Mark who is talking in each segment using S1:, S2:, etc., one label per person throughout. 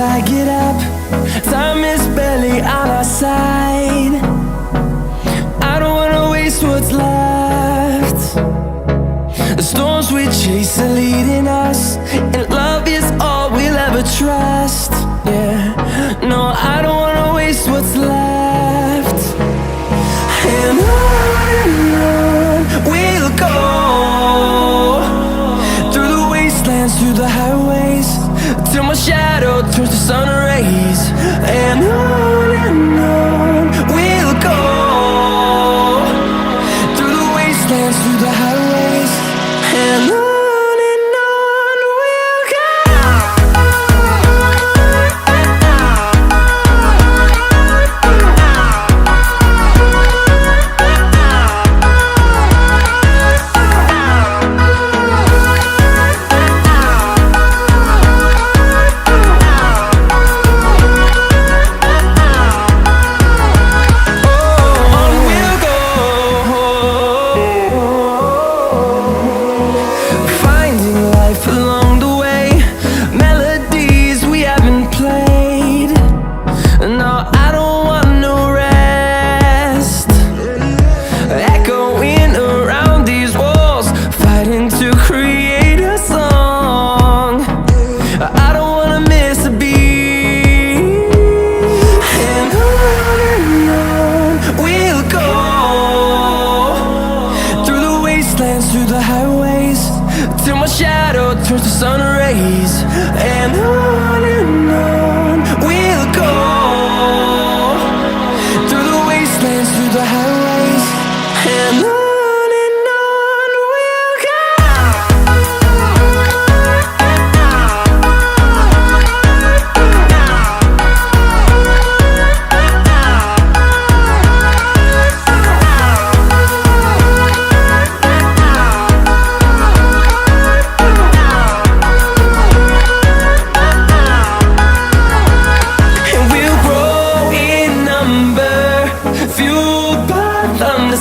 S1: till I get up. Time is barely on our side. I don't wanna waste what's left. The storms we chase are leading us, and love is all we'll ever trust. Yeah, no, I don't wanna waste what's left. And on we'll go, through the wastelands, through the highways, till my shadow turns to sun rays. And on we'll go, through the wastelands, through the highways, and on. Through the highways, till my shadow turns to sun rays. And on we'll go, through the wastelands, through the highways, and on.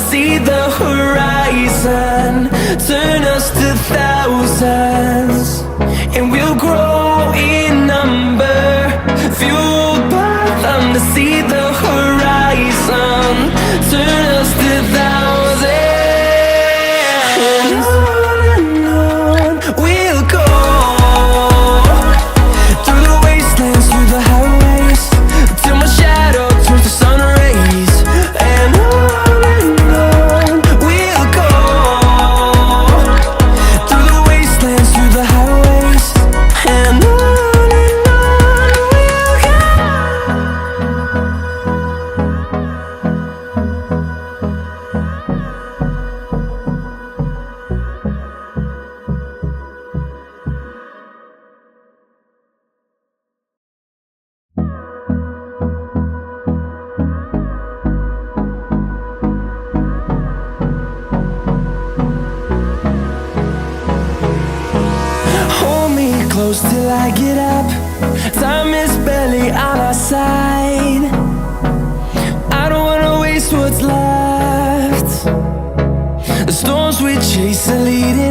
S1: See the horizon turn us to thousands, and we'll grow in number, fueled by them to see the horizon turn us to thousands. And on we'll go, through the wastelands, through the highways, till my shadow turns to sun rays. And on close till I get up. Time is barely on our side. I don't wanna waste what's left. The storms we chase are leading